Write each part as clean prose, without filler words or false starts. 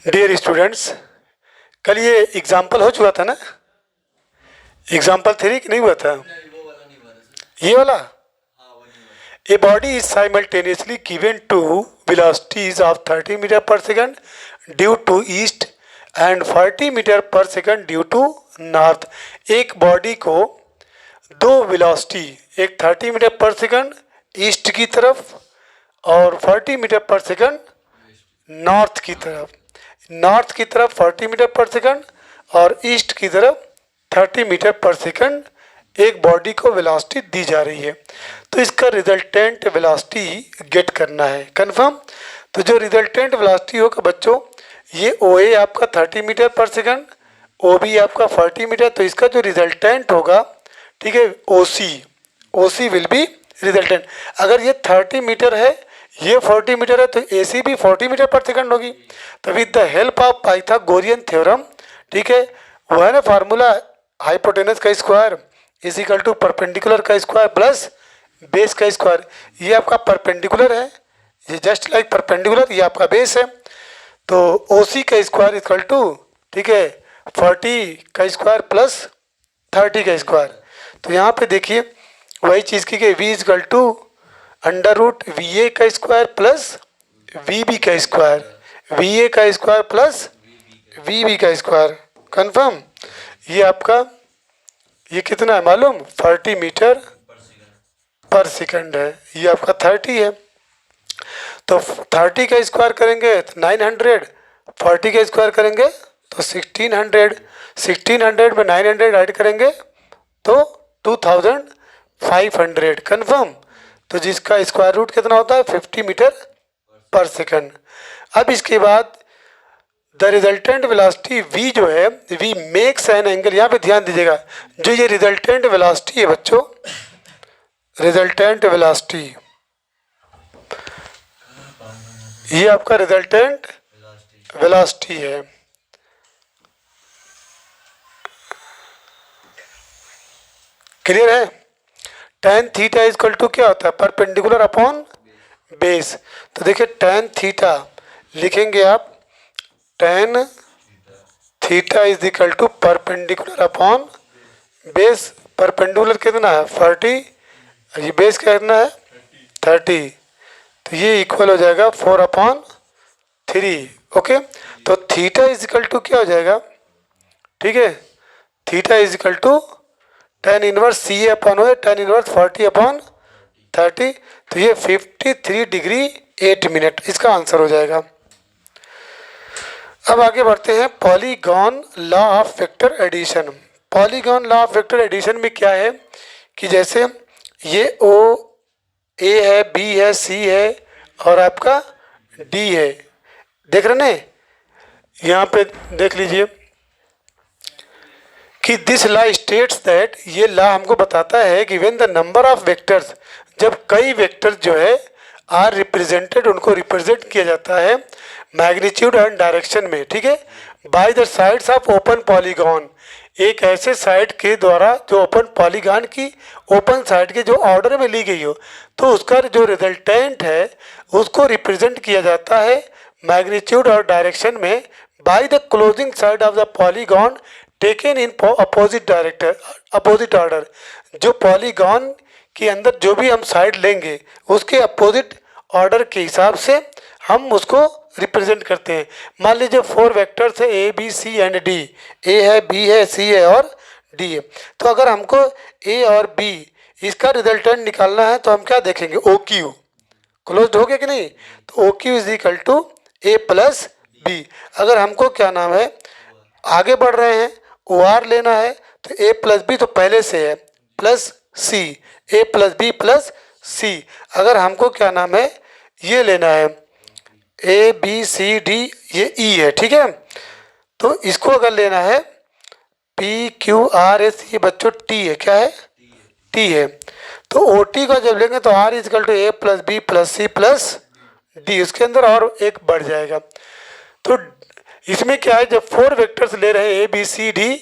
Dear students, कल ये example हो चुका था ना। एग्जाम्पल 3 कि नहीं हुआ था? ये वाला a body is simultaneously given two velocities of 30 metre per second due to east and 40 metre per second due to north. एक बॉडी को दो वेलोसिटी, एक 30 मीटर पर सेकंड ईस्ट की तरफ और 40 मीटर पर सेकंड नॉर्थ की तरफ, 40 metre per second और ईस्ट की तरफ 30 मीटर पर सेकंड एक बॉडी को वेलोसिटी दी जा रही है। तो इसका रिजल्टेंट वेलोसिटी गेट करना है, कंफर्म। तो जो रिजल्टेंट वेलोसिटी होगा बच्चों, ये ओ ए आपका 30 metre per second, O B आपका 40 मीटर, तो इसका जो रिजल्टेंट होगा, ठीक है, ओ सी विल बी रिजल्टेंट। अगर ये 30 मीटर है, ये 40 मीटर है, तो ए सी भी 40 मीटर पर सेकंड होगी। तो with the help of Pythagorean theorem, ठीक है, वो है ना फार्मूला, हाइपोटेनस का square is equal to perpendicular का स्क्वायर प्लस बेस का स्क्वायर। ये आपका परपेंडिकुलर है, ये जस्ट लाइक परपेंडिकुलर, ये आपका बेस है। तो ओ सी का स्क्वायर इक्वल टू, ठीक है, 40 का स्क्वायर प्लस 30 का स्क्वायर। तो यहाँ पे देखिए वही चीज़ की V is equal to under root V A का स्क्वायर प्लस वी बी का स्क्वायर, वी ए का स्क्वायर प्लस वी बी का स्क्वायर, कन्फर्म। ये आपका ये कितना है मालूम? 40 मीटर पर सेकंड है, ये आपका 30 है। तो 30 का स्क्वायर करेंगे तो 900, 40 का स्क्वायर करेंगे तो 1600, 1600 में 900 ऐड करेंगे तो 2500, कन्फर्म। तो जिसका स्क्वायर रूट कितना होता है? 50 मीटर पर सेकंड। अब इसके बाद द रिजल्टेंट वेलोसिटी v जो है, v मेक्स एन एंगल, यहाँ पे ध्यान दीजिएगा, जो ये रिजल्टेंट वेलोसिटी है बच्चों, रिजल्टेंट वेलोसिटी, ये आपका रिजल्टेंट वेलोसिटी है। क्लियर है? tan थीटा इक्वल टू क्या होता है? Perpendicular upon base. तो देखिए tan थीटा लिखेंगे आप, tan theta is equal to perpendicular upon base. Perpendicular कितना है? 40, ये बेस कितना है? 30। तो ये इक्वल हो जाएगा 4/3। ओके, तो थीटा इज इक्वल टू क्या हो जाएगा? ठीक है, theta is equal to tan inverse C A upon हो, tan इनवर्स 40/30। तो ये 53 डिग्री 8 मिनट इसका आंसर हो जाएगा। अब आगे बढ़ते हैं polygon law of vector addition. Polygon law of vector addition में क्या है कि जैसे ये ओ ए है, बी है, सी है और आपका डी है, देख रहे हैं? यहाँ पे देख लीजिए कि दिस लॉ स्टेट्स दैट, ये लॉ हमको बताता है कि when the number of vectors, जब कई वेक्टर्स जो है आर रिप्रेजेंटेड, उनको रिप्रेजेंट किया जाता है मैग्नीट्यूड एंड डायरेक्शन में, ठीक है, by the sides of open polygon, एक ऐसे साइड के द्वारा जो ओपन पॉलीगॉन की ओपन साइड के जो ऑर्डर में ली गई हो, तो उसका जो रिजल्टेंट है उसको रिप्रेजेंट किया जाता है मैग्नीट्यूड और डायरेक्शन में by the closing side of the polygon taken in opposite order. जो पॉलीगॉन के अंदर जो भी हम साइड लेंगे उसके अपोजिट ऑर्डर के हिसाब से हम उसको रिप्रेजेंट करते हैं। मान लीजिए 4 वेक्टर्स है A B C and D, A है, बी है, सी है और डी है। तो अगर हमको ए और बी इसका रिजल्टेंट निकालना है तो हम क्या देखेंगे? ओ क्यू क्लोज हो गया कि नहीं? तो O Q is equal to A plus B. अगर हमको क्या नाम है, आगे बढ़ रहे हैं, ओ आर लेना है, तो ए प्लस बी तो पहले से है प्लस सी, ए प्लस बी प्लस सी। अगर हमको क्या नाम है ये लेना है ए बी सी डी, ये ई है, ठीक है। तो इसको अगर लेना है पी क्यू आर एस, ये बच्चों टी है, क्या है? टी है। तो ओ टी का जब लेंगे तो R is equal to A plus B plus C plus D, उसके अंदर और एक बढ़ जाएगा। तो इसमें क्या है, जब 4 वेक्टर्स ले रहे हैं ए बी सी डी,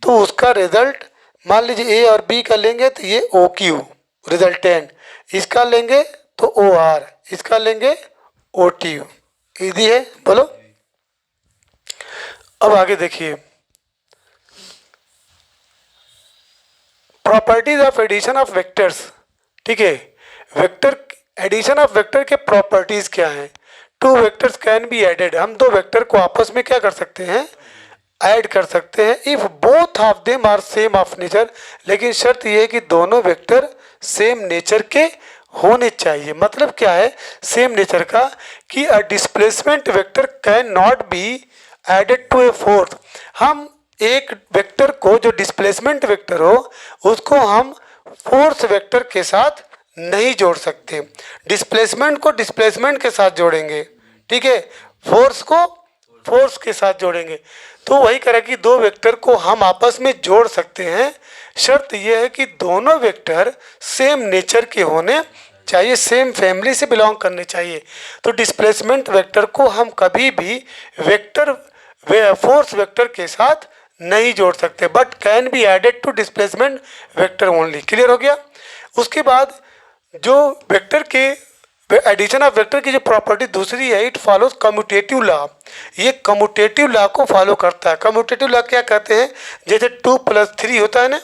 तो उसका रिजल्ट मान लीजिए ए और बी का लेंगे तो ये ओ क्यू रिजल्टेंट, इसका लेंगे तो ओ आर, इसका लेंगे ओ टी। इजी है, बोलो। अब आगे देखिए, properties of addition of vectors. ठीक है, वेक्टर एडिशन ऑफ वेक्टर के प्रॉपर्टीज क्या हैं? Two vectors can be added, हम दो वेक्टर को आपस में क्या कर सकते हैं? ऐड कर सकते हैं। If both of them are same of nature, लेकिन शर्त यह है कि दोनों वेक्टर सेम नेचर के होने चाहिए। मतलब क्या है सेम नेचर का? कि a displacement vector can not be added to a force. हम एक वेक्टर को, जो डिस्प्लेसमेंट वेक्टर हो, उसको हम फोर्स वेक्टर के साथ नहीं जोड़ सकते। डिस्प्लेसमेंट को डिस्प्लेसमेंट के साथ जोड़ेंगे, ठीक है, फोर्स को फोर्स के साथ जोड़ेंगे। तो वही करें कि दो वेक्टर को हम आपस में जोड़ सकते हैं। शर्त यह है कि दोनों वेक्टर सेम नेचर के होने चाहिए, सेम फैमिली से बिलोंग करने चाहिए। तो डिस्प्लेसमेंट वेक्टर को हम कभी भी वेक्टर फोर्स वेक्टर के साथ नहीं जोड़ सकते, but can be added to displacement vector only. Clear हो गया? उसके बाद जो वेक्टर के एडिशन ऑफ वेक्टर की जो प्रॉपर्टी दूसरी है, इट फॉलोज कम्यूटेटिव लॉ। ये कम्यूटेटिव लॉ को फॉलो करता है। कम्यूटेटिव लॉ क्या कहते हैं? जैसे 2 + 3 होता है ना,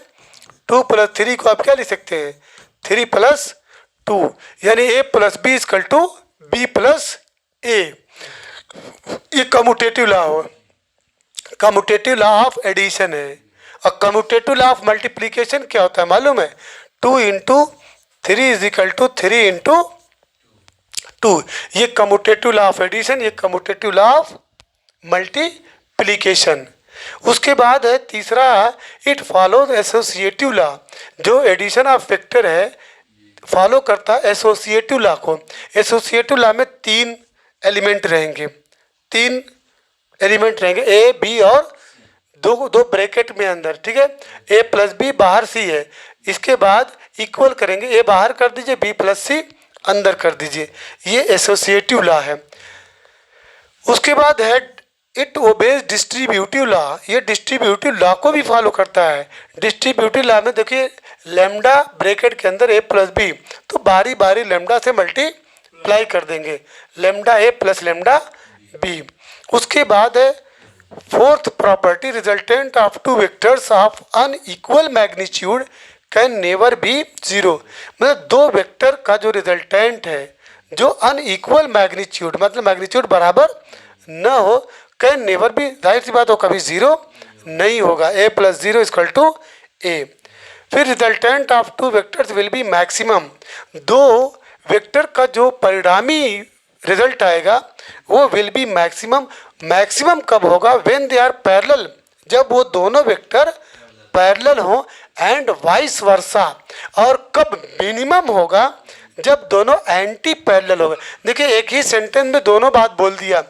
2 + 3 को आप क्या लिख सकते हैं? 3 + 2, यानी a + b = b + a। ये कम्यूटेटिव लॉ हो, कम्यूटेटिव लॉ ऑफ एडिशन है। और कम्यूटेटिव लॉ ऑफ मल्टीप्लिकेशन क्या होता है मालूम है? 2 × 3 = 3 × 2। ये कम्यूटेटिव लॉ ऑफ एडिशन, ये कम्यूटेटिव लॉ ऑफ मल्टीप्लिकेशन। उसके बाद है तीसरा, इट फॉलोज एसोसिएटिव लॉ। जो एडिशन ऑफ वेक्टर है फॉलो करता है एसोसिएटिव लॉ को। एसोसिएटिव लॉ में 3 एलिमेंट रहेंगे, 3 एलिमेंट रहेंगे, ए बी और दो ब्रैकेट में अंदर, ठीक है। a + b बाहर c है, इसके बाद इक्वल करेंगे, a बाहर कर दीजिए, b + c अंदर कर दीजिए। ये एसोसिएटिव लॉ है। उसके बाद है इट ओबेज डिस्ट्रीब्यूटिव लॉ। ये डिस्ट्रीब्यूटिव लॉ को भी फॉलो करता है। डिस्ट्रीब्यूटिव लॉ में देखिए, लैम्डा ब्रैकेट के अंदर a + b, तो बारी बारी लैम्डा से मल्टीप्लाई कर देंगे, लैम्डा a + लैम्डा b। उसके बाद है fourth property, resultant of two vectors of unequal magnitude can never be 0। मतलब दो वेक्टर का जो रिजल्टेंट है, जो अनइक्वल मैग्नीट्यूड, मतलब मैग्नीट्यूड बराबर न हो, कैन नेवर बी, जाहिर सी बात हो, कभी 0 नहीं होगा। a + 0 = a। फिर resultant of two vectors will be maximum. दो वेक्टर का जो परिणामी रिजल्ट आएगा वो विल बी मैक्सिमम। मैक्सिमम कब होगा? व्हेन दे आर पैरेलल, जब वो दोनों वेक्टर पैरेलल हो, एंड वाइस वर्सा। और कब मिनिमम होगा? जब दोनों एंटी पैरेलल होगा। देखिए, एक ही सेंटेंस में दोनों बात बोल दिया।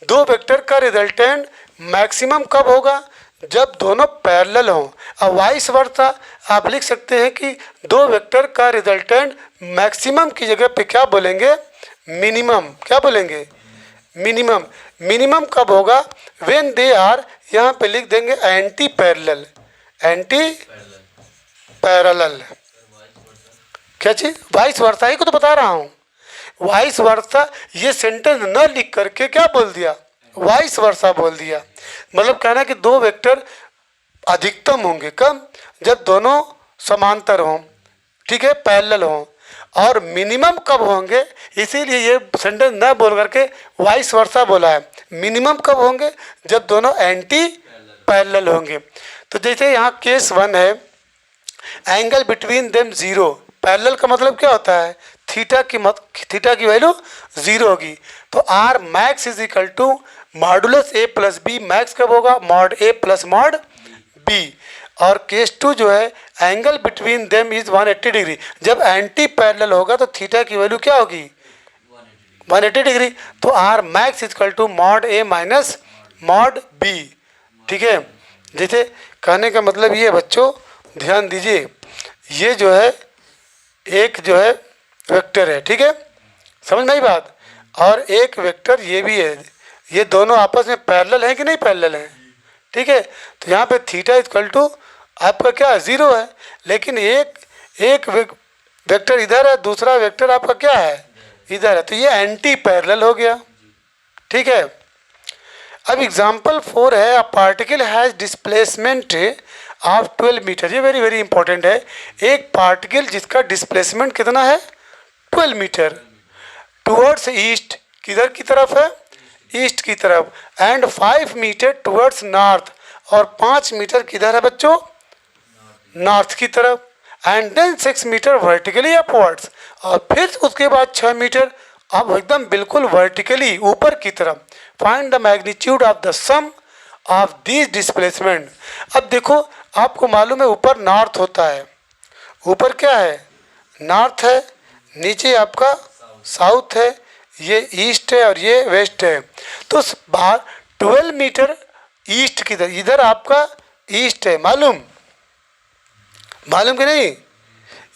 दो वेक्टर का रिजल्टेंट मैक्सिमम कब होगा? जब दोनों पैरेलल हों। और वाइस वर्सा आप लिख सकते हैं कि दो वेक्टर का रिजल्टेंट मैक्सिमम की जगह पे क्या बोलेंगे? मिनिमम। क्या बोलेंगे? मिनिमम। मिनिमम कब होगा? व्हेन दे आर, यहाँ पे लिख देंगे एंटी पैरेलल। एंटी पैरेलल क्या चीज? वाइस वर्सा ही को तो बता रहा हूँ। वाइस वर्सा ये सेंटेंस न लिख करके क्या बोल दिया? वाइस वर्सा बोल दिया। मतलब कहना कि दो वेक्टर अधिकतम होंगे कब? जब दोनों समांतर हों, ठीक है, पैरेलल हों। और मिनिमम कब होंगे? इसीलिए ये सेंटेंस न बोल करके वाइस वर्सा बोला है। मिनिमम कब होंगे? जब दोनों एंटी पैरेलल होंगे। तो जैसे यहाँ केस 1 है, एंगल बिटवीन देम 0। पैरेलल का मतलब क्या होता है? थीटा की वैल्यू 0 होगी। तो R max = modulus a + b। Max कब होगा? Mod a + mod b। और केस 2 जो है, angle between them is 180 degree. जब एंटी पैरेलल होगा तो थीटा की वैल्यू क्या होगी? 180 डिग्री। तो R max = mod a - mod b। ठीक है। जैसे कहने का मतलब ये बच्चों ध्यान दीजिए, ये जो है एक जो है वेक्टर है, ठीक है, समझ में आई बात? और एक वेक्टर ये भी है। ये दोनों आपस में पैरेलल हैं कि नहीं पैरेलल हैं? ठीक है। तो यहाँ पे थीटा = आपका क्या 0 है, लेकिन एक वेक्टर इधर है, दूसरा वेक्टर आपका क्या है? इधर है। तो ये एंटी पैरेलल हो गया, ठीक है। अब एग्जाम्पल 4 है, a particle has displacement of 12 metre. ये वेरी वेरी इंपॉर्टेंट है। एक पार्टिकल जिसका डिस्प्लेसमेंट कितना है, 12 मीटर, टुवर्ड्स ईस्ट, किधर की तरफ है, ईस्ट की तरफ, एंड 5 मीटर टुवर्ड्स नॉर्थ, और 5 मीटर किधर है बच्चों, नॉर्थ की तरफ, and then 6 metre vertically upwards, और फिर उसके बाद 6 मीटर अब एकदम बिल्कुल वर्टिकली ऊपर की तरफ। Find the magnitude of the sum of this displacement. अब देखो आपको मालूम है ऊपर नॉर्थ होता है, ऊपर क्या है, नॉर्थ है, नीचे आपका साउथ है, ये ईस्ट है और ये वेस्ट है। तो बाहर 12 मीटर ईस्ट की तरफ, इधर आपका ईस्ट है, मालूम मालूम कि नहीं,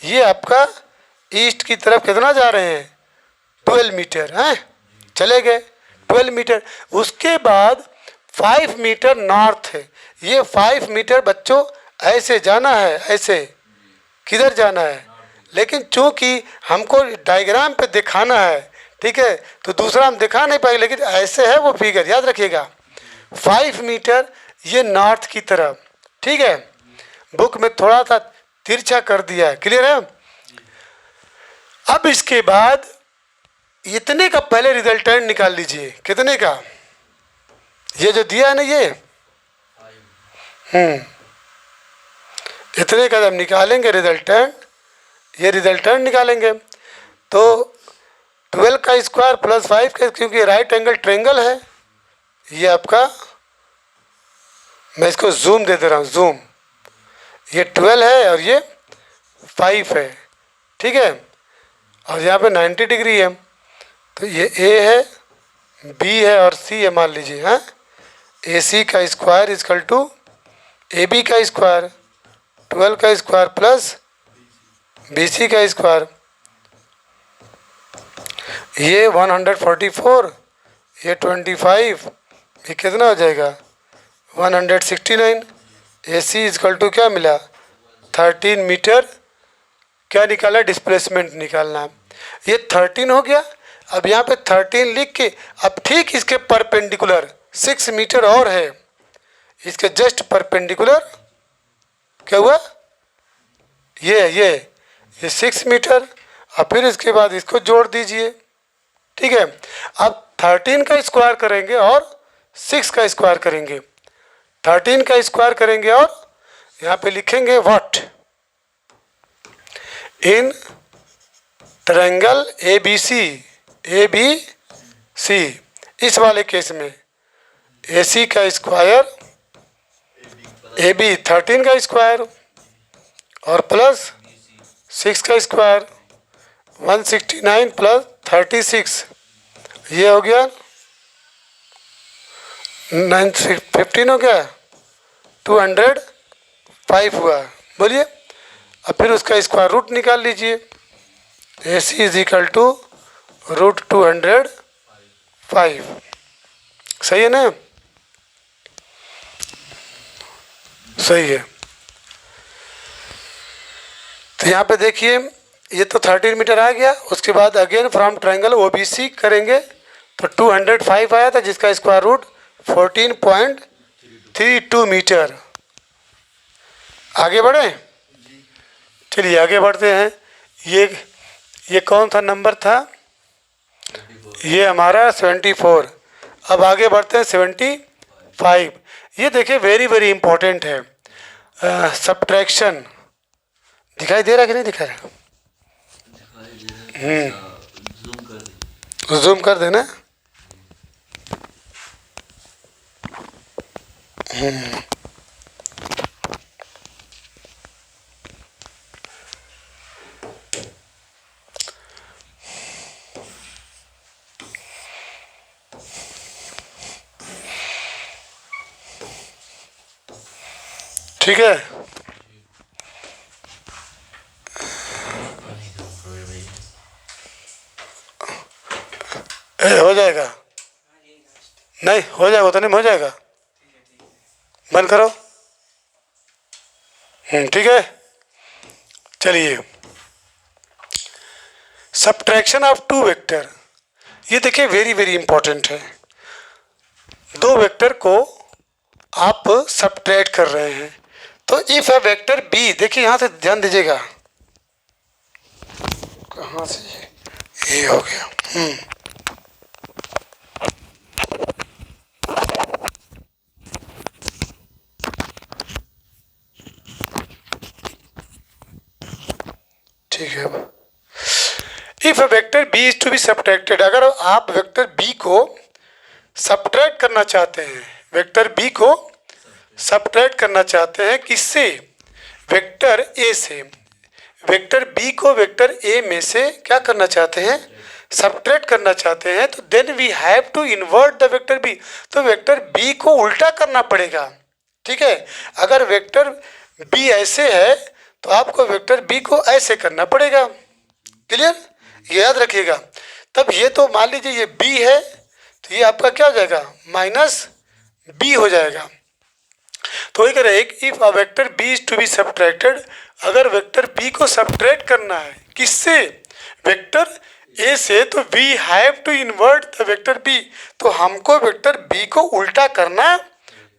ये आपका ईस्ट की तरफ कितना जा रहे हैं, 12 मीटर हैं, चले गए 12 मीटर। उसके बाद 5 मीटर नॉर्थ है, ये 5 मीटर बच्चों ऐसे जाना है, ऐसे किधर जाना है, लेकिन चूंकि हमको डायग्राम पे दिखाना है, ठीक है, तो दूसरा हम दिखा नहीं पाएंगे, लेकिन ऐसे है वो फिगर, याद रखिएगा 5 मीटर ये नॉर्थ की तरफ, ठीक है। बुक में थोड़ा सा तिरछा कर दिया है, क्लियर है। अब इसके बाद इतने का पहले रिजल्टेंट निकाल लीजिए, कितने का, ये जो दिया है ना ये, इतने का जब निकालेंगे रिजल्टेंट, ये रिजल्टेंट निकालेंगे तो 12 का स्क्वायर प्लस 5 का, क्योंकि राइट एंगल ट्रेंगल है, ये आपका, मैं इसको जूम दे रहा हूँ, जूम, ये 12 है और ये 5 है, ठीक है, और यहाँ पे 90 डिग्री है, तो ये ए है, बी है और सी है, मान लीजिए, हाँ, ए सी का square is equal to A B का स्क्वायर, 12 का स्क्वायर प्लस बी सी का स्क्वायर, ये 144, ये 25, ये कितना हो जाएगा 169, ए सी इजकल टू क्या मिला 13 मीटर, क्या निकाला, डिस्प्लेसमेंट निकालना है, ये 13 हो गया। अब यहाँ पे 13 लिख के, अब ठीक इसके परपेंडिकुलर 6 मीटर और है, इसके जस्ट परपेंडिकुलर क्या हुआ, ये 6 मीटर, और फिर इसके बाद इसको जोड़ दीजिए, ठीक है। अब 13 का स्क्वायर करेंगे और 6 का स्क्वायर करेंगे, 13 का स्क्वायर करेंगे और यहाँ पे लिखेंगे what, in triangle A B C, इस वाले केस में ए सी का स्क्वायर, ए बी 13 का स्क्वायर और प्लस 6 का स्क्वायर, 169 प्लस 36, ये हो गया 15 हो गया, 205 हुआ, बोलिए। अब फिर उसका स्क्वायर रूट निकाल लीजिए, ए सी इज इक्वल टू रूट 205, सही है ना, सही है। तो यहाँ पे देखिए ये तो 13 मीटर आ गया, उसके बाद again from triangle O B C करेंगे तो 205 आया था, जिसका स्क्वायर रूट 14.32 मीटर। आगे बढ़े, चलिए आगे बढ़ते हैं। ये कौन सा नंबर था, ये हमारा 74। अब आगे बढ़ते हैं 75। ये देखिए वेरी वेरी इंपॉर्टेंट है, सब्ट्रैक्शन। दिखाई दे रहा है कि नहीं दिखा रहा, जूम कर देना। ठीक है, हो जाएगा, नहीं हो जाएगा तो नहीं हो जाएगा, बंद करो। ठीक है, चलिए सब्ट्रैक्शन ऑफ टू वेक्टर, ये देखिए वेरी वेरी इंपॉर्टेंट है। दो वेक्टर को आप सब्ट्रैक्ट कर रहे हैं, तो इफ अ वेक्टर बी, देखिए यहां से ध्यान दीजिएगा, कहां से ये हो गया, ठीक है। If a vector B is to be subtracted, अगर आप वेक्टर बी को सब्ट्रैक्ट करना चाहते हैं, वेक्टर बी को सब्ट्रैक्ट करना चाहते हैं किससे, वेक्टर ए से, वेक्टर बी को वेक्टर ए में से क्या करना चाहते हैं, सब्ट्रैक्ट करना चाहते हैं, तो then we have to invert the vector B, तो वेक्टर बी को उल्टा करना पड़ेगा, ठीक है। अगर वेक्टर बी ऐसे है तो आपको वेक्टर बी को ऐसे करना पड़ेगा, क्लियर, ये याद रखिएगा। तब ये तो मान लीजिए ये बी है, तो ये आपका क्या हो जाएगा, माइनस बी हो जाएगा। तो एक if a vector B is to be subtracted, अगर वेक्टर बी को सब्ट्रैक्ट करना है किससे, वेक्टर ए से, तो we have to invert the vector B, तो हमको वेक्टर बी को उल्टा करना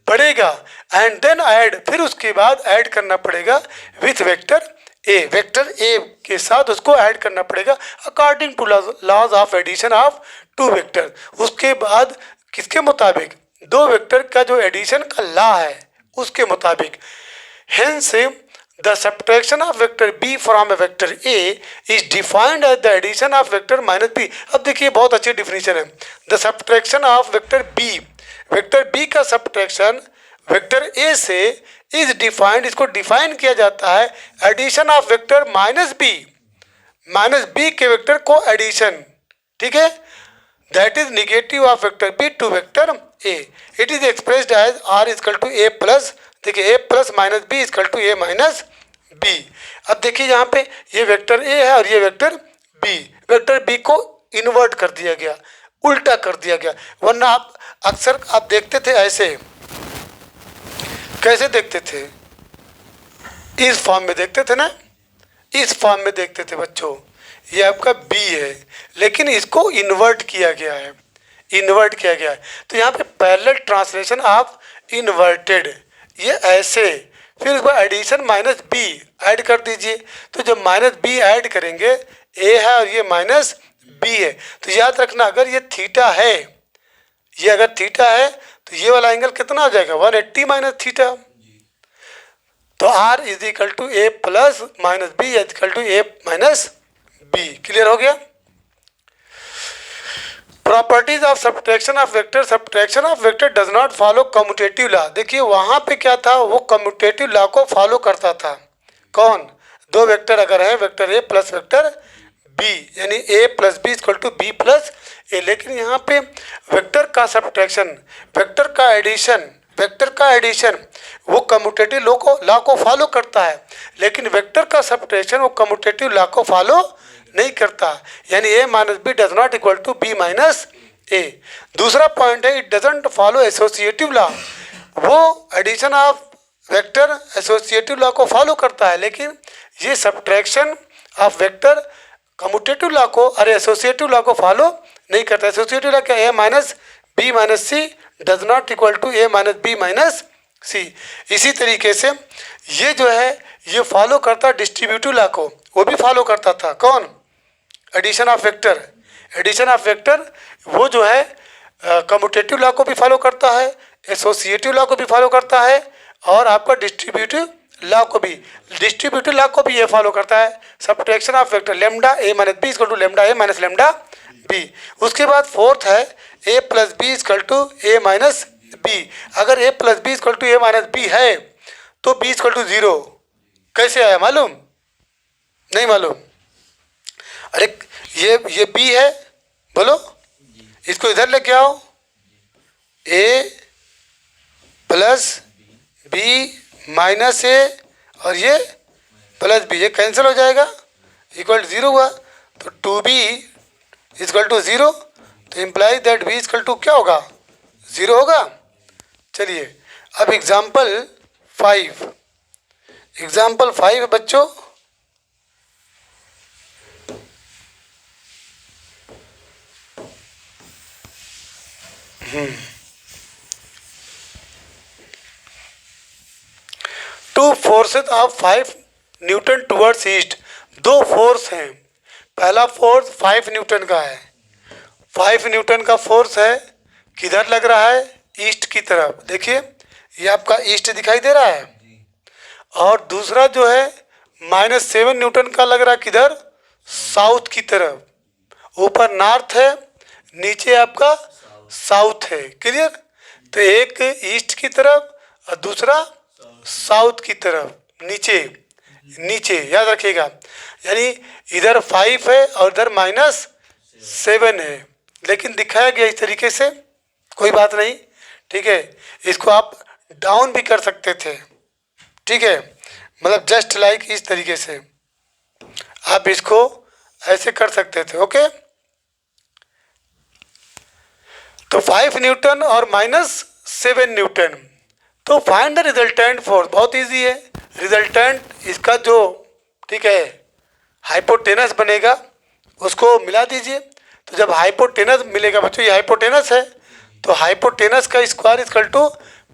पड़ेगा, एंड देन ऐड, फिर उसके बाद ऐड करना पड़ेगा with vector A, vector A के साथ उसको ऐड करना पड़ेगा according to laws of addition of two vector. उसके बाद किसके मुताबिक, दो वेक्टर का जो एडिशन का लॉ है उसके मुताबिक। Hence the subtraction of vector B from A vector A is defined as the addition of vector minus B. अब देखिए बहुत अच्छी डिफिनीशन है, the subtraction of vector B, vector B का सब्ट्रैक्शन वेक्टर ए से इज डिफाइंड, इसको define किया जाता है addition of vector minus B के वेक्टर को एडिशन, ठीक है, that is negative of vector B to vector A, it is expressed as R is equal to A plus, देखिए A plus minus B is equal to A minus B. अब देखिए यहाँ पे ये वेक्टर ए है और ये वेक्टर बी, वेक्टर बी को इन्वर्ट कर दिया गया, उल्टा कर दिया गया, वरना आप अक्सर आप देखते थे ऐसे, कैसे देखते थे, इस फॉर्म में देखते थे ना, इस फॉर्म में देखते थे बच्चों, ये आपका बी है लेकिन इसको इन्वर्ट किया गया है, इन्वर्ट किया गया है, तो यहाँ पे पैरेलल ट्रांसलेशन ऑफ इन्वर्टेड, ये ऐसे, फिर उसको एडिशन माइनस बी ऐड कर दीजिए, तो जब माइनस बी ऐड करेंगे, ए है और ये माइनस बी है, तो याद रखना अगर ये थीटा है, ये अगर थीटा है तो ये वाला एंगल कितना हो जाएगा, 180 माइनस थीटा, तो R is equal to A plus minus B is equal to A minus B. Clear हो गया। Properties of subtraction of vector, subtraction of vector does not follow commutative law, देखिए वहां पे क्या था, वो कम्यूटेटिव लॉ को फॉलो करता था, कौन, दो वेक्टर अगर है, vector A plus vector B, यानी A plus B equal to B plus A, लेकिन यहाँ पे वेक्टर का सब्ट्रैक्शन, वेक्टर का एडिशन, वेक्टर का एडिशन वो कम्यूटेटिव लॉ को फॉलो करता है, लेकिन वेक्टर का सब्ट्रैक्शन वो कम्यूटेटिव लॉ को फॉलो नहीं करता, यानी A minus B does not equal to B minus A. दूसरा पॉइंट है, it doesn't follow associative law, वो addition of vector associative law को फॉलो करता है, लेकिन ये subtraction of vector commutative law को, अरे एसोसिएटिव लॉ को फॉलो नहीं करता। एसोसिएटिव लॉ क्या, A minus B minus C does not equal to A minus B minus C. इसी तरीके से ये जो है ये फॉलो करता डिस्ट्रीब्यूटिव लॉ को, वो भी फॉलो करता था, कौन, addition of vector, addition of vector वो जो है कम्यूटेटिव लॉ को भी फॉलो करता है, एसोसिएटिव लॉ को भी फॉलो करता है, और आपका डिस्ट्रीब्यूटिव लॉ को भी, डिस्ट्रीब्यूटिव लॉ को भी ये फॉलो करता है, subtraction of vector lambda A minus B equal to lambda A minus lambda B. उसके बाद फोर्थ है A plus B equal to A minus B, अगर A plus B equal to A minus B है तो B equal to 0 कैसे आया, मालूम, नहीं मालूम, अरे ये बी है, बोलो, इसको इधर लेके आओ, ए प्लस बी माइनस ए और ये प्लस बी, ये कैंसिल हो जाएगा, इक्वल टू 0 हुआ, तो 2b इक्वल टू 0, तो imply that b equal to क्या होगा, 0 होगा। चलिए अब एग्जाम्पल 5, एग्जाम्पल 5 बच्चों, forces of 5 Newton towards east. दो फोर्स हैं, पहला फोर्स 5 न्यूटन का है, 5 न्यूटन का फोर्स है, किधर लग रहा है, ईस्ट की तरफ। देखिए ये आपका ईस्ट दिखाई दे रहा है, और दूसरा जो है -7 न्यूटन का लग रहा है, किधर, साउथ की तरफ। ऊपर नॉर्थ है, नीचे आपका साउथ है। क्लियर। तो एक ईस्ट की तरफ और दूसरा साउथ की तरफ, नीचे नीचे, याद रखिएगा। यानी इधर 5 है और इधर -7 है, लेकिन दिखाया गया इस तरीके से, कोई बात नहीं, ठीक है। इसको आप डाउन भी कर सकते थे, ठीक है, मतलब जस्ट लाइक इस तरीके से आप इसको ऐसे कर सकते थे। ओके, तो 5 न्यूटन और -7 न्यूटन। तो फाइंड द रिजल्टेंट फोर्स, बहुत इजी है। रिजल्टेंट इसका जो, ठीक है, हाइपोटेनस बनेगा उसको मिला दीजिए। तो जब हाइपोटेनस मिलेगा बच्चों, ये हाइपोटेनस है, तो हाइपोटेनस का स्क्वायर इक्वल टू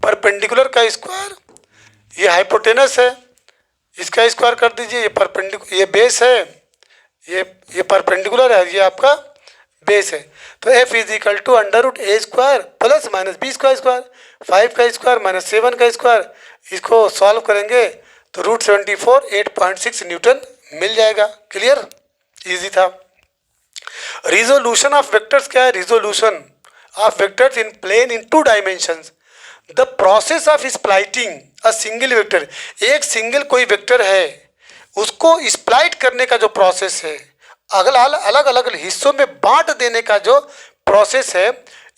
परपेंडिकुलर का स्क्वायर। ये हाइपोटेनस है, इसका स्क्वायर कर दीजिए। ये परपेंडिकुलर, ये बेस है, ये परपेंडिकुलर है, ये आपका बेस है। तो F is equal to √a square plus -b square square, 5 का स्क्वायर -7 का स्क्वायर। इसको सॉल्व करेंगे तो √74 8.6 न्यूटन मिल जाएगा। क्लियर, इजी था। रिजोल्यूशन ऑफ वेक्टर्स क्या है, resolution of vectors in plane in 2 dimensions. The process of splitting a single vector, एक सिंगल कोई वेक्टर है उसको स्प्लाइट करने का जो प्रोसेस है, अलग अलग हिस्सों में बांट देने का जो प्रोसेस है,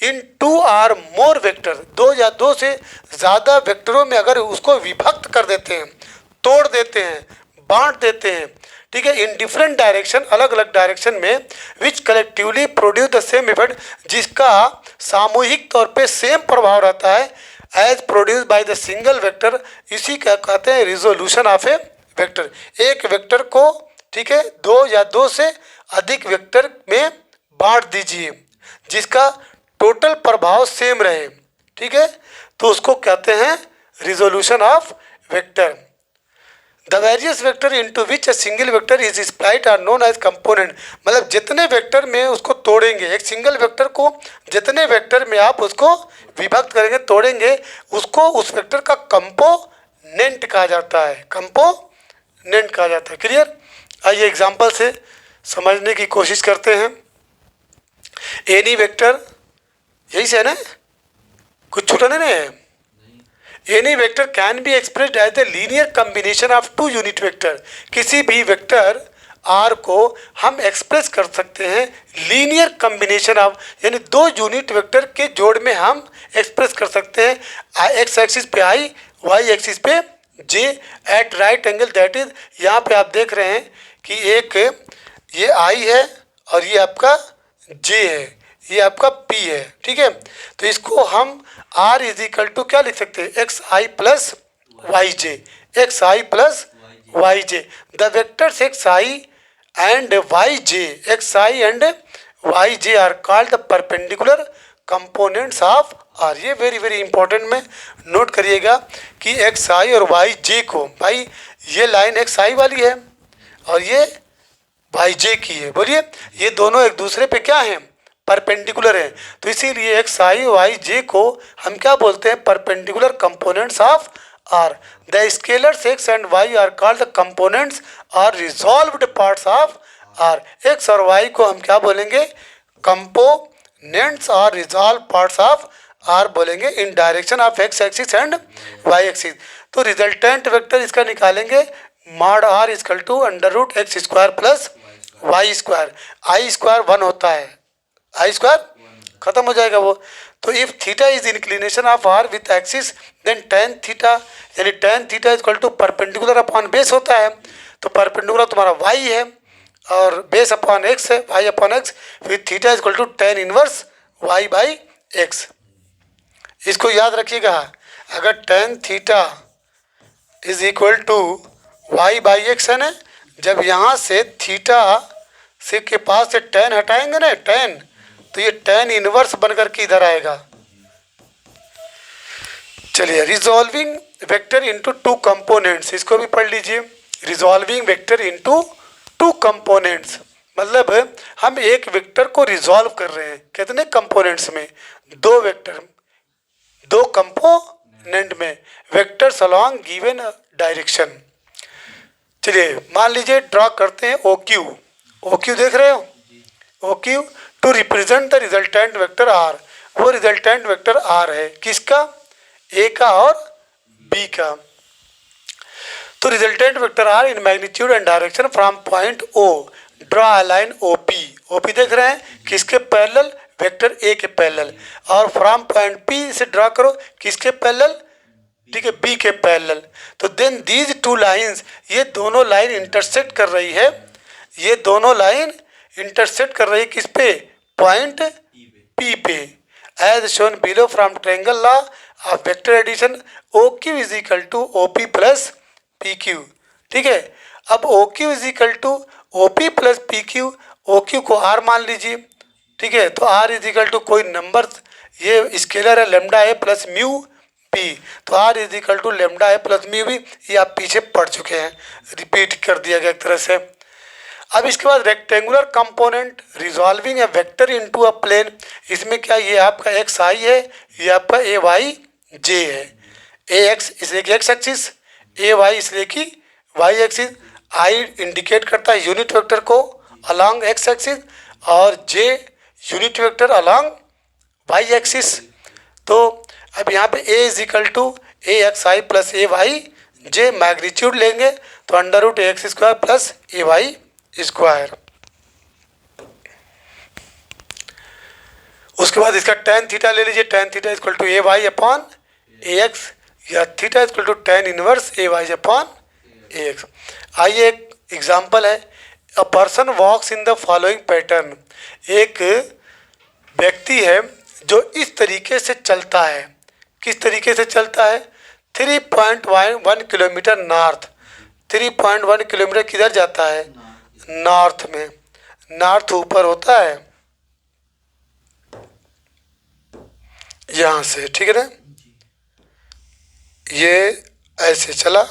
इन 2 और मोर वेक्टर, 2 या 2 से ज़्यादा वेक्टरों में अगर उसको विभक्त कर देते हैं, तोड़ देते हैं, बांट देते हैं, ठीक है, इन डिफरेंट डायरेक्शन, अलग अलग डायरेक्शन में, which collectively produce the same effect, जिसका सामूहिक तौर पे सेम प्रभाव रहता है, as produce by the single vector. इसी का कहते हैं रिजोल्यूशन ऑफ ए वेक्टर। एक वेक्टर को, ठीक है, 2 या 2 से अधिक वेक्टर में बांट दीजिए जिसका टोटल प्रभाव सेम रहे, ठीक है, तो उसको कहते हैं resolution of vector. The various vector into which a single vector is split are known as component. मतलब जितने वेक्टर में उसको तोड़ेंगे, एक सिंगल वेक्टर को जितने वेक्टर में आप उसको विभक्त करेंगे, तोड़ेंगे, उसको उस वेक्टर का कंपोनेंट कहा जाता है, कंपोनेंट कहा जाता है। क्लियर। आइए एग्जाम्पल से समझने की कोशिश करते हैं। एनी वेक्टर, यही से है ना, कुछ छूटा नहीं है। Any vector can be expressed as the linear combination of 2 unit vector. किसी भी वेक्टर आर को हम एक्सप्रेस कर सकते हैं लीनियर कॉम्बिनेशन ऑफ, यानी 2 यूनिट वेक्टर के जोड़ में हम एक्सप्रेस कर सकते हैं। एक्स एक्सिस पे आई, वाई एक्सिस पे J, at right angle, that is, यहाँ पे आप देख रहे हैं कि एक ये आई है और ये आपका जे है, ये आपका पी है, ठीक है। तो इसको हम आर इज इक्वल टू क्या लिख सकते हैं, X I plus Y J, X I plus Y J. The vectors X I and Y J, X I and Y J are called the perpendicular components of R. ये very very important में note करिएगा कि x आई और Y जे को, भाई ये line x आई वाली है और ये वाई जे की है, बोलिए, ये दोनों एक दूसरे पे क्या हैं, परपेंडिकुलर है। तो इसीलिए एक्स आई वाई जे को हम क्या बोलते हैं, perpendicular components of R. The scalars X and Y are called the components are resolved parts of R. X और वाई को हम क्या बोलेंगे, कंपोनेंट्स और रिजॉल्व पार्ट्स ऑफ आर बोलेंगे in direction of X axis and Y axis. तो resultant vector इसका निकालेंगे, mod R equal to √x square plus Y square. I square 1 होता है, आई स्क्वायर खत्म हो जाएगा वो। तो if theta is inclination of R with axis then tan theta, यानी tan theta equal to perpendicular upon base होता है। तो परपेंडिकुलर तुम्हारा वाई है और बेस अपॉन एक्स है, वाई अपॉन एक्स, फिर theta equal to tan inverse Y by X. इसको याद रखिएगा, अगर tan theta is equal to Y by X है ना, जब यहाँ से थीटा से के पास से टेन हटाएंगे ना, टेन, तो ये टेन इनवर्स बन कर के इधर आएगा। चलिए, resolving vector into two components, इसको भी पढ़ लीजिए। Resolving vector into two components मतलब हम एक वेक्टर को रिजॉल्व कर रहे हैं कितने कंपोनेंट्स में, दो वेक्टर, दो कंपोनेंट में, वेक्टर्स अलोंग गिवन डायरेक्शन। चलिए मान लीजिए ड्रॉ करते हैं ओ क्यू। ओ क्यू देख रहे हो, O Q to represent the resultant vector R. वो रिजल्टेंट वेक्टर आर है किसका, ए का और बी का। तो resultant vector R in magnitude and direction from point O draw a line OP. OP देख रहे हैं किसके पैरेलल, वेक्टर ए के पैरेलल। और फ्रॉम पॉइंट पी से ड्रॉ करो किसके पैरेलल, ठीक है, बी के पैरेलल। तो देन दीज टू लाइंस, ये दोनों लाइन इंटरसेक्ट कर रही है, ये दोनों लाइन इंटरसेक्ट कर रही है किस पे, पॉइंट पी पे। As shown below from triangle law of vector addition O Q is equal to O P plus P Q. ठीक है, अब O Q is equal to O P plus P Q. O Q को R मान लीजिए, ठीक है, तो R is equal to कोई नंबर, ये स्केलर है lambda A plus mu P, तो R is equal to lambda A plus mu B. ये आप पीछे पढ़ चुके हैं, रिपीट कर दिया गया एक तरह से। अब इसके बाद rectangular component resolving a vector into a plane. इसमें क्या, ये आपका एक्स आई है, ये आपका ए वाई जे है। ए एक्स इसलिए कि एक्स एक्सिस, ए वाई इसलिए कि वाई एक्सिस। आई इंडिकेट करता है यूनिट वेक्टर को अलॉन्ग एक्स एक्सिस, और J unit vector along Y axis. तो अब यहाँ पे A is equal to A X I plus A Y J, magnitude लेंगे तो under root A X square plus A Y square. उसके बाद इसका टेन थीटा ले लीजिए, tan theta equal to A Y upon A X, या theta equal to tan inverse A Y upon A x. आइए एक एग्जाम्पल है, a person walks in the following pattern. एक व्यक्ति है जो इस तरीके से चलता है, किस तरीके से चलता है, 3.1 किलोमीटर नॉर्थ। 3.1 किलोमीटर किधर जाता है, नॉर्थ में। नॉर्थ ऊपर होता है यहाँ से, ठीक है ना, ये ऐसे चला,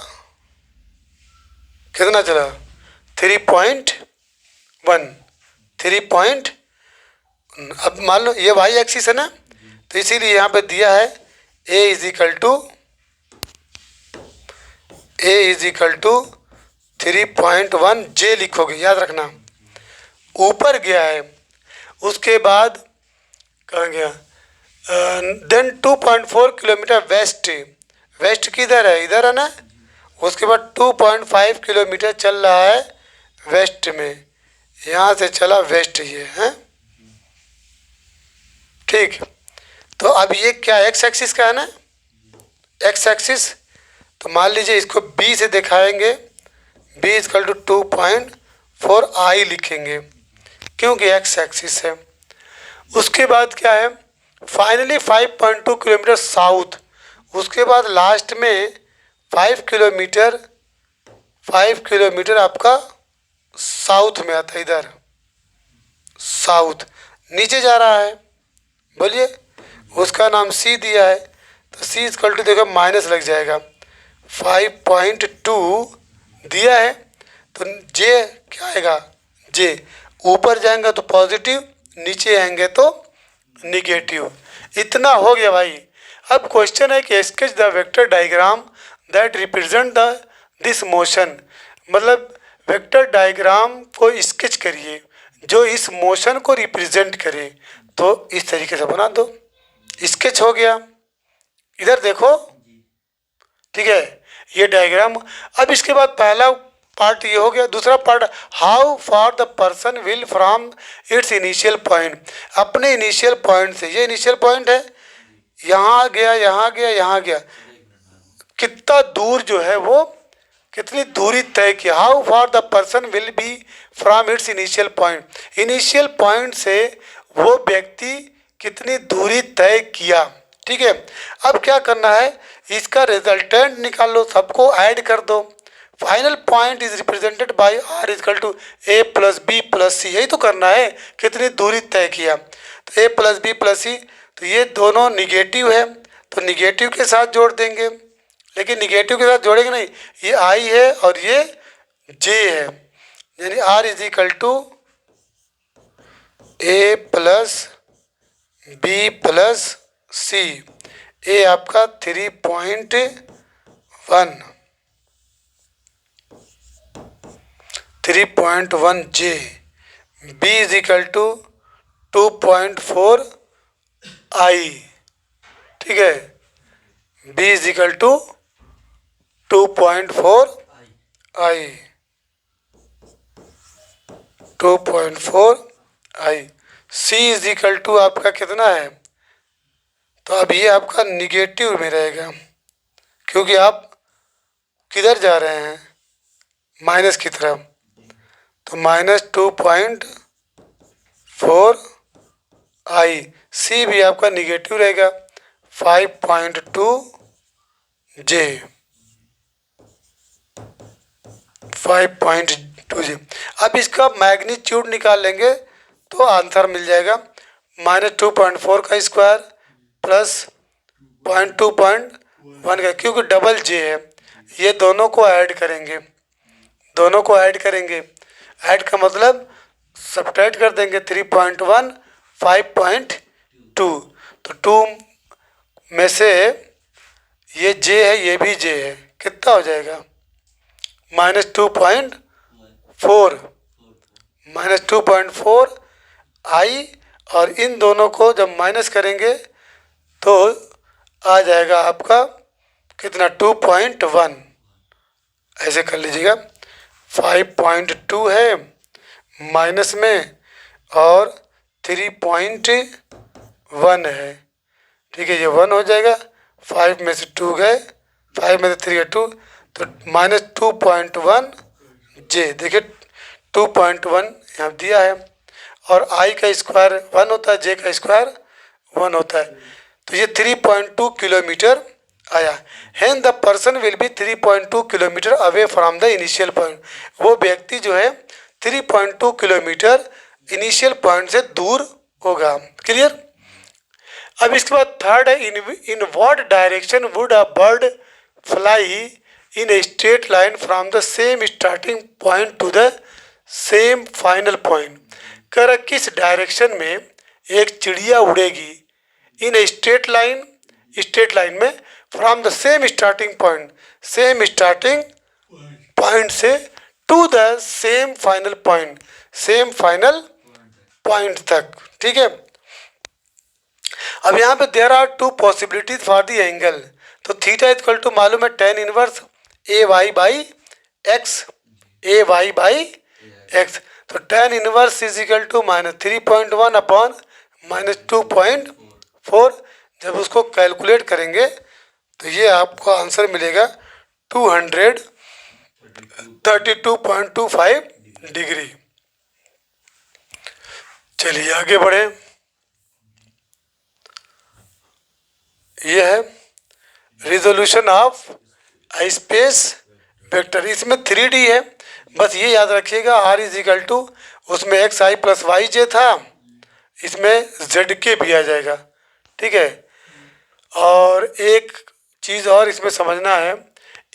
कितना चला, 3.1। अब मान लो ये वाई एक्सिस है ना, तो इसीलिए यहाँ पे दिया है ए इज इक्वल टू 3.1 जे लिखोगे, याद रखना। ऊपर गया है, उसके बाद कहाँ गया, देन 2.4 किलोमीटर वेस्ट। वेस्ट किधर है, इधर है ना। उसके बाद 2.5 किलोमीटर चल रहा है वेस्ट में, यहाँ से चला वेस्ट ये है, ठीक। तो अब ये क्या एक्स एक्सिस का है ना, एक्स एक्सिस। तो मान लीजिए इसको बी से दिखाएंगे, बी इजकल टू 2.4 आई लिखेंगे क्योंकि एक्स एक्सिस है। उसके बाद क्या है, फाइनली 5.2 किलोमीटर साउथ। उसके बाद लास्ट में 5 किलोमीटर आपका साउथ में आता है, इधर साउथ नीचे जा रहा है, बोलिए उसका नाम सी दिया है, तो सी इजकल टू देखो माइनस लग जाएगा, 5.2 दिया है, तो जे क्या आएगा, जे ऊपर जाएंगे तो पॉजिटिव, नीचे आएंगे तो निगेटिव। इतना हो गया भाई। अब क्वेश्चन है कि sketch the vector diagram that represent this motion, मतलब वेक्टर डायग्राम को स्केच करिए जो इस मोशन को रिप्रेजेंट करे। तो इस तरीके से बना दो, स्केच हो गया, इधर देखो, ठीक है, ये डायग्राम। अब इसके बाद पहला पार्ट ये हो गया। दूसरा part, how for the person will from its initial point, अपने इनिशियल पॉइंट से, ये इनिशियल पॉइंट है, यहाँ गया, यहाँ गया, यहाँ गया, कितना दूर जो है वो, कितनी दूरी तय की। How for the person will B from its initial point, initial point से वो व्यक्ति कितनी दूरी तय किया, ठीक है। अब क्या करना है, इसका रिजल्टेंट निकाल लो, सबको ऐड कर दो। Final point is represented by R is equal to A plus B plus C, यही तो करना है, कितनी दूरी तय किया। तो A plus B plus C, तो ये दोनों निगेटिव है, तो निगेटिव के साथ जोड़ देंगे, लेकिन निगेटिव के साथ जोड़ेंगे नहीं, ये आई है और ये जे है, यानी R is equal to A plus B plus C. A आपका 3.1 J, B is equal to 2.4 I, ठीक है, B is equal to 2.4 I, 2.4 I. C is equal to आपका कितना है, तो अब ये आपका निगेटिव में रहेगा, क्योंकि आप किधर जा रहे हैं, माइनस की तरफ, तो -2.4 आई। सी भी आपका निगेटिव रहेगा, 5.2 जे, 5.2 जे। अब इसका मैग्नीट्यूड निकाल लेंगे तो आंसर मिल जाएगा, -2.4 का स्क्वायर प्लस 0.2.1 का, क्योंकि डबल जे है, ये दोनों को ऐड करेंगे, दोनों को ऐड करेंगे, ऐड का मतलब सब्ट्रैक्ट कर देंगे, 3.1 5.2, तो 2 में से ये जे है, ये भी जे है, कितना हो जाएगा, -2.4, -2.4 आई, और इन दोनों को जब माइनस करेंगे तो आ जाएगा आपका कितना, 2.1, ऐसे कर लीजिएगा, 5.2 है माइनस में और 3.1 है, ठीक है, ये 1 हो जाएगा, 5 में से 2 गए, 5 में से 3 गए 2, तो -2.1 जे, देखिए 2.1 यहाँ दिया है, और आई का स्क्वायर 1 होता है, जे का स्क्वायर 1 होता है, तो ये 3.2 किलोमीटर आया। Hence the person will be 3.2 kilometre away from the initial point, वो व्यक्ति जो है 3.2 किलोमीटर इनिशियल पॉइंट से दूर होगा। क्लियर। अब इसके बाद थर्ड है, in what direction would a bird fly in a straight line from the same starting point to the same final point. कर किस डायरेक्शन में एक चिड़िया उड़ेगी in a straight line, straight line में, from the same starting point, same starting point से to the same final point, same final point तक, ठीक है। अब यहाँ पे there are two possibilities for the angle, तो थीटा इक्वल टू मालूम है tan inverse A Y by X, A Y by X, तो tan inverse is equal to -3.1 upon -2.4, जब उसको कैलकुलेट करेंगे तो ये आपको आंसर मिलेगा 232.25 डिग्री। चलिए आगे बढ़े, ये है रिजोल्यूशन ऑफ स्पेस वेक्टर, इसमें 3D है, बस ये याद रखिएगा R इज इक्वल टू, उसमें एक्स आई प्लस वाई जे था, इसमें जेड के भी आ जाएगा, ठीक है। और एक चीज़ और इसमें समझना है,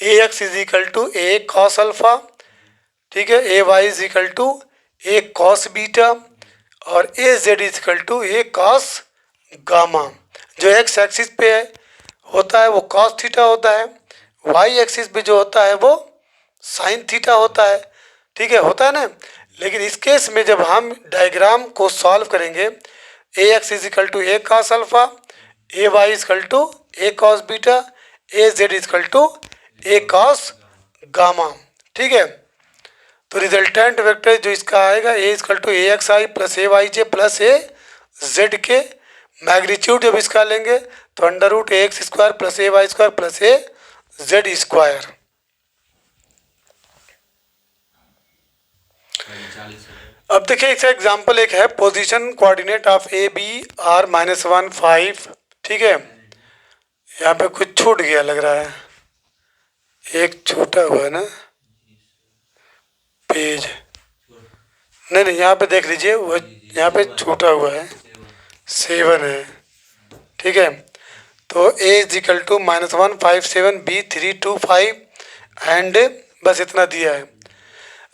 A X is equal to A cos alpha, ठीक है, A Y is equal to A cos beta, और A Z is equal to A cos gamma. जो एक्स एक्सिस पे होता है वो कॉस थीटा होता है, वाई एक्सिस पे जो होता है वो साइन थीटा होता है, ठीक है, होता है ना। लेकिन इस केस में जब हम डायग्राम को सॉल्व करेंगे, A X is equal to A cos alpha, A Y is equal to A cos beta, A Z is equal to A cos gamma, ठीक है। तो रिजल्टेंट वेक्टर जो इसका आएगा, A is equal to A X I plus A Y J plus A Z K, magnitude जब इसका लेंगे तो under root A X square plus A Y square plus A Z square. अब देखिए इसका एग्जाम्पल एक है, position coordinate of A B are -1 5, ठीक है। यहाँ पे कुछ छूट गया लग रहा है, एक छूटा हुआ है ना पेज, नहीं यहाँ पे देख लीजिए, वो यहाँ पे छूटा हुआ है 7 है, ठीक है। तो a is equal to -157 b 325 and बस इतना दिया है।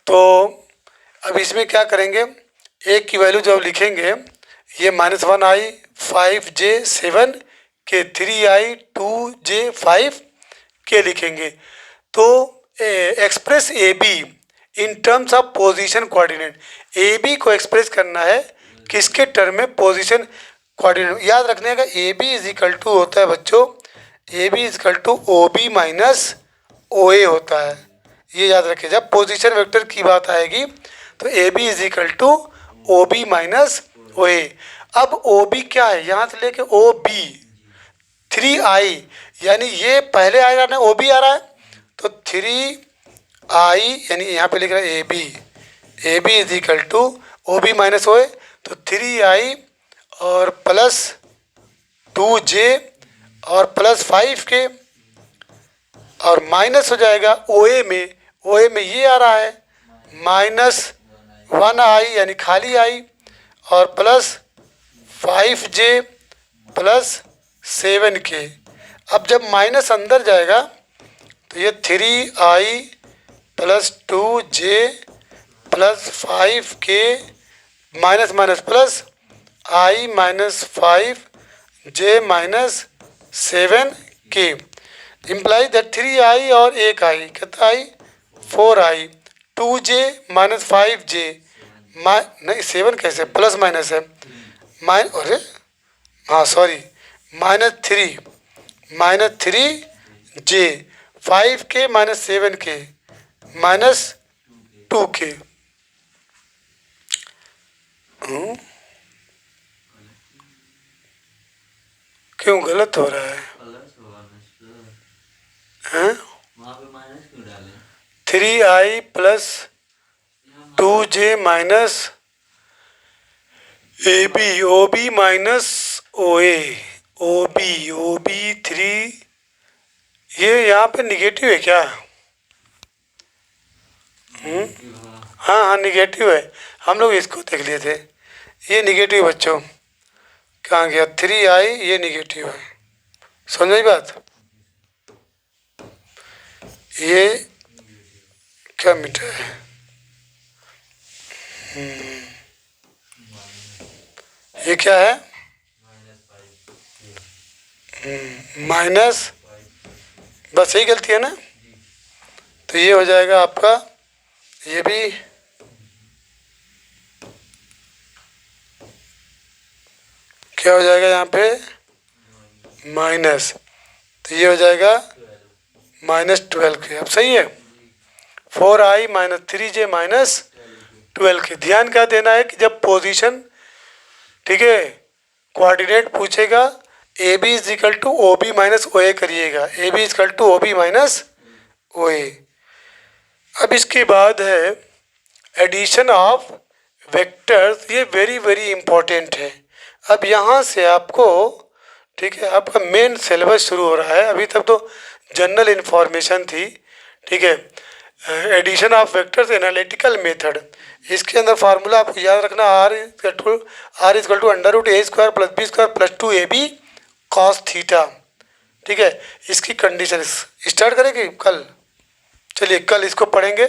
तो अब इसमें क्या करेंगे, a की वैल्यू जब लिखेंगे ये -1i 5j 7 के 3i 2j 5 के लिखेंगे। तो express A B in terms of position coordinate, A B को एक्सप्रेस करना है किसके टर्म में, पोजीशन कोऑर्डिनेट। याद रखने का A B is equal to होता है बच्चों, A B is equal to O B minus O A होता है, ये याद रखिए। जब पोजीशन वेक्टर की बात आएगी तो A B is equal to O B minus O A. अब ओ बी क्या है, यहाँ से लेके ओ बी 3i, यानी ये पहले आ रहा है ओ बी आ रहा है, तो 3i यानी यहाँ पे लिख रहा है A B is equal to O B minus O A, तो 3i और प्लस 2j और प्लस 5 के और माइनस हो जाएगा ओ ए में ये आ रहा है -1i यानी खाली i और प्लस 5j प्लस 7 के। अब जब माइनस अंदर जाएगा तो ये 3i plus 2j plus 5k minus minus plus i minus 5j minus 7k imply that 3i और एक i कितना i 4i 2j minus 5j नहीं 7 कैसे प्लस माइनस है अरे हाँ sorry -3j 5k minus 7k minus 2k। क्यों गलत हो रहा है? हैं? 3i plus 2j minus A B O B minus O A O B 3, ये यहाँ पे निगेटिव है क्या? हाँ निगेटिव है, हम लोग इसको देख लिए थे, ये निगेटिव बच्चों कहाँ गया 3i, ये निगेटिव है, समझ आई बात? ये क्या मिटा है, ये क्या है माइनस, बस यही गलती है ना। तो ये हो जाएगा आपका, ये भी क्या हो जाएगा यहाँ पे माइनस, तो ये हो जाएगा -12 के। अब सही है 4i माइनस 3j माइनस 12 के। ध्यान क्या देना है कि जब पोजीशन ठीक है कोऑर्डिनेट पूछेगा A B is equal to O B minus O A करिएगा, A B is equal to O B minus O A. अब इसके बाद है एडिशन ऑफ वेक्टर्स, ये वेरी वेरी इम्पोर्टेंट है। अब यहाँ से आपको ठीक है आपका मेन सिलेबस शुरू हो रहा है, अभी तक तो जनरल इन्फॉर्मेशन थी ठीक है। Addition of vectors analytical method, इसके अंदर फार्मूला आपको याद रखना R equal to √a² plus b² plus 2ab cos theta ठीक है। इसकी कंडीशन स्टार्ट करेंगे कल, चलिए कल इसको पढ़ेंगे।